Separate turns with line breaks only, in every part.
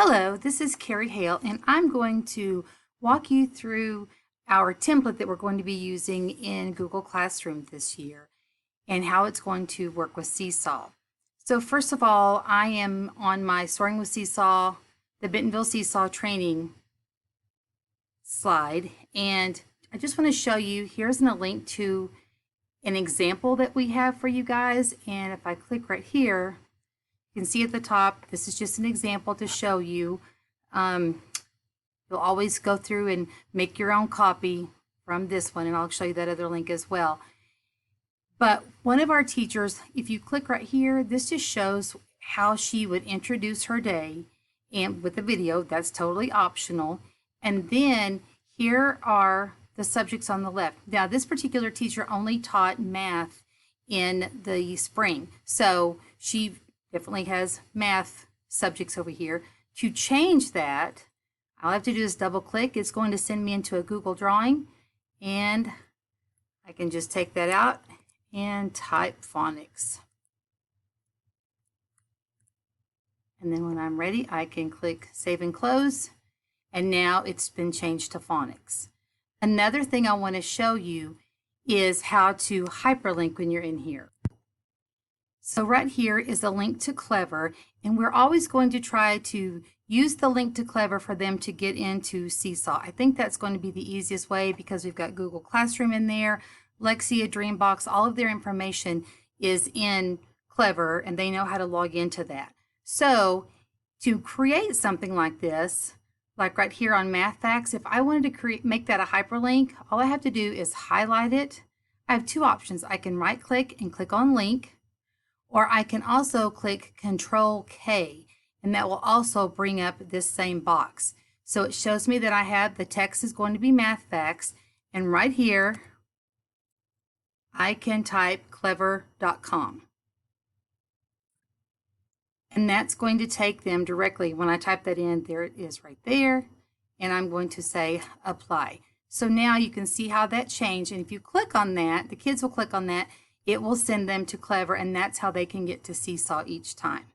Hello, this is Carrie Hale, and I'm going to walk you through our template that we're going to be using in Google Classroom this year and how it's going to work with Seesaw. So first of all, I am on my Soaring with Seesaw, the Bentonville Seesaw training slide, and I just want to show you, here's a link to an example that we have for you guys, and if I click right here, you can see at the top, this is just an example to show you. You'll always go through and make your own copy from this one, and I'll show you that other link as well. But one of our teachers, if you click right here, this just shows how she would introduce her day, and with the video, that's totally optional. And then here are the subjects on the left. Now, this particular teacher only taught math in the spring, so she definitely has math subjects over here. To change that, all I have to do is double click. It's going to send me into a Google drawing, and I can just take that out and type phonics. And then when I'm ready, I can click save and close, and now it's been changed to phonics. Another thing I want to show you is how to hyperlink when you're in here. So right here is a link to Clever, and we're always going to try to use the link to Clever for them to get into Seesaw. I think that's going to be the easiest way because we've got Google Classroom in there, Lexia, Dreambox, all of their information is in Clever, and they know how to log into that. So to create something like this, like right here on Math Facts, if I wanted to make that a hyperlink, all I have to do is highlight it. I have two options. I can right click and click on link, or I can also click Control K, and that will also bring up this same box. So it shows me that I have the text is going to be Math Facts, and right here I can type clever.com. And that's going to take them directly. When I type that in, there it is right there, and I'm going to say apply. So now you can see how that changed, and if you click on that, the kids will click on that, it will send them to Clever, and that's how they can get to Seesaw each time.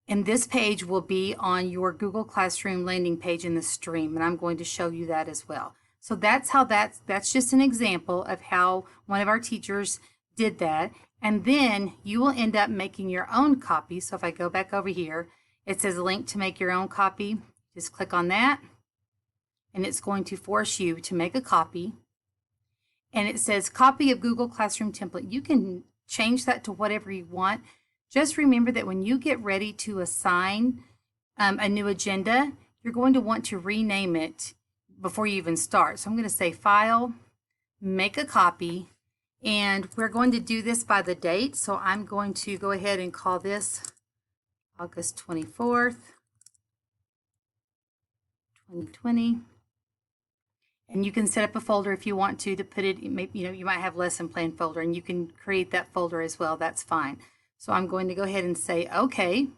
And this page will be on your Google Classroom landing page in the stream, and I'm going to show you that as well. So that's how that's just an example of how one of our teachers did that. And then you will end up making your own copy. So if I go back over here, it says link to make your own copy. Just click on that, and it's going to force you to make a copy. And it says copy of Google Classroom template. You can change that to whatever you want. Just remember that when you get ready to assign a new agenda, you're going to want to rename it before you even start. So I'm going to say File, Make a Copy, and we're going to do this by the date. So I'm going to go ahead and call this August 24th, 2020. And you can set up a folder if you want to put it, maybe, you might have lesson plan folder, and you can create that folder as well. That's fine. So I'm going to go ahead and say OK.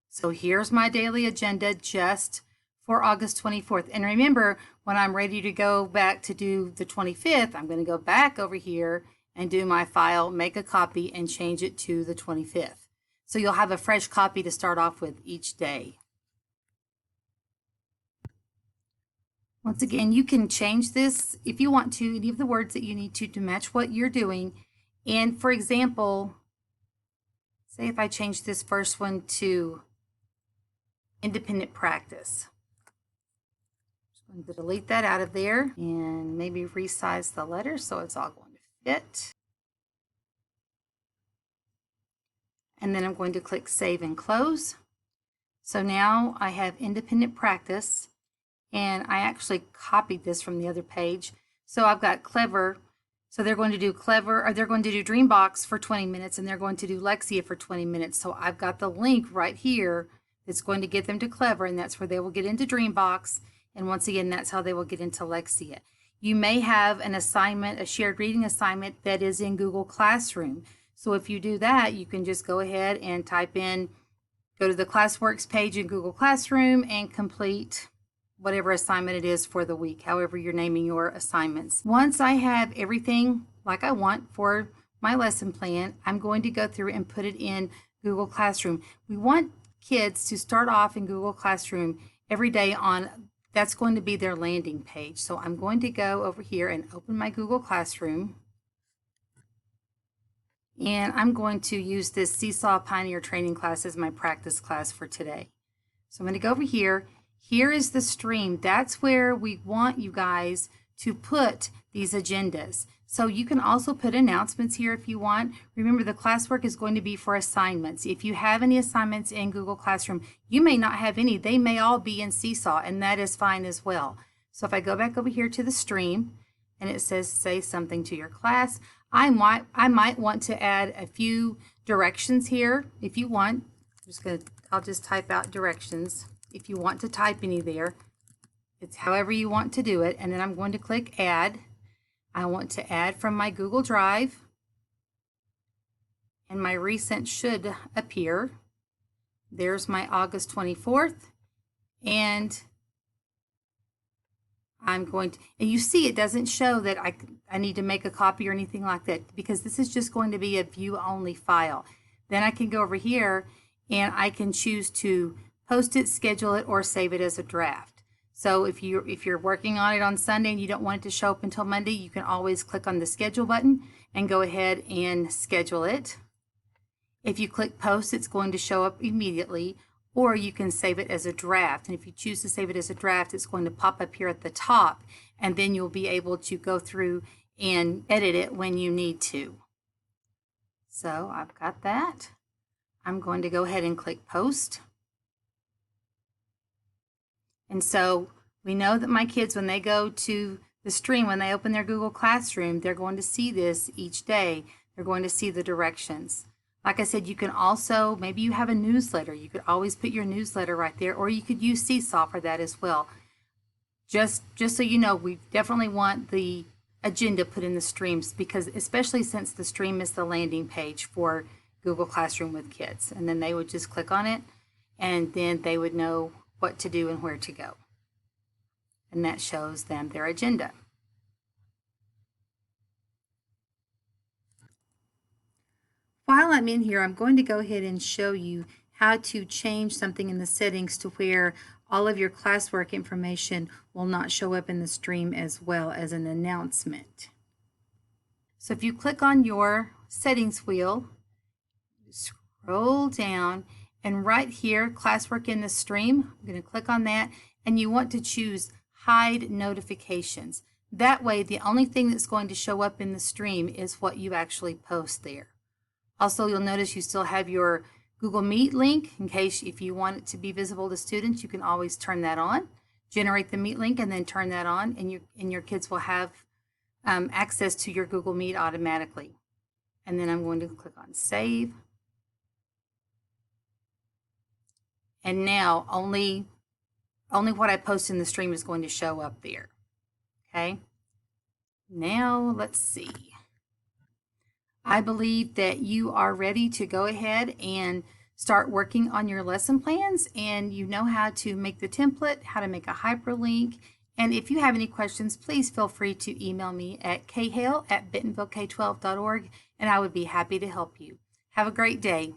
So here's my daily agenda just for August 24th. And remember, when I'm ready to go back to do the 25th, I'm going to go back over here and do my file, make a copy, and change it to the 25th. So you'll have a fresh copy to start off with each day. Once again, you can change this if you want to, any of the words that you need to match what you're doing. And for example, say if I change this first one to independent practice. I'm just going to delete that out of there and maybe resize the letters so it's all going to fit. And then I'm going to click save and close. So now I have independent practice. And I actually copied this from the other page. So I've got Clever. So they're going to do Clever, or they're going to do Dreambox for 20 minutes, and they're going to do Lexia for 20 minutes. So I've got the link right here that's going to get them to Clever, and that's where they will get into Dreambox. And once again, that's how they will get into Lexia. You may have an assignment, a shared reading assignment that is in Google Classroom. So if you do that, you can just go ahead and type in, go to the Classworks page in Google Classroom and complete whatever assignment it is for the week, however you're naming your assignments. Once I have everything like I want for my lesson plan, I'm going to go through and put it in Google Classroom. We want kids to start off in Google Classroom every day on, that's going to be their landing page. So I'm going to go over here and open my Google Classroom. And I'm going to use this Seesaw Pioneer Training class as my practice class for today. So I'm going to go over here. Here is the stream. That's where we want you guys to put these agendas. So you can also put announcements here if you want. Remember, the classwork is going to be for assignments. If you have any assignments in Google Classroom, you may not have any. They may all be in Seesaw, and that is fine as well. So if I go back over here to the stream, and it says say something to your class, I might want to add a few directions here if you want. I'll just type out directions. If you want to type any there, it's however you want to do it. And then I'm going to click add. I want to add from my Google Drive, and my recent should appear. There's my August 24th, and I'm going to, and you see it doesn't show that I need to make a copy or anything like that, because this is just going to be a view only file. Then I can go over here and I can choose to post it, schedule it, or save it as a draft. So if you're working on it on Sunday and you don't want it to show up until Monday, you can always click on the schedule button and go ahead and schedule it. If you click post, it's going to show up immediately, or you can save it as a draft. And if you choose to save it as a draft, it's going to pop up here at the top, and then you'll be able to go through and edit it when you need to. So I've got that. I'm going to go ahead and click post. And so we know that my kids, when they go to the stream, when they open their Google Classroom, they're going to see this each day. They're going to see the directions. Like I said, you can also, maybe you have a newsletter. You could always put your newsletter right there, or you could use Seesaw for that as well. Just so you know, we definitely want the agenda put in the streams, because especially since the stream is the landing page for Google Classroom with kids. And then they would just click on it, and then they would know what to do and where to go. And that shows them their agenda. While I'm in here, I'm going to go ahead and show you how to change something in the settings to where all of your classwork information will not show up in the stream as well as an announcement. So if you click on your settings wheel, scroll down, and right here, classwork in the stream, I'm going to click on that, and you want to choose hide notifications. That way, the only thing that's going to show up in the stream is what you actually post there. Also, you'll notice you still have your Google Meet link in case if you want it to be visible to students, you can always turn that on, generate the Meet link, and then turn that on, and your kids will have access to your Google Meet automatically. And then I'm going to click on Save. And now only what I post in the stream is going to show up there. Okay. Now let's see. I believe that you are ready to go ahead and start working on your lesson plans, and you know how to make the template, how to make a hyperlink. And if you have any questions, please feel free to email me at khale@bentonvillek12.org, and I would be happy to help you. Have a great day.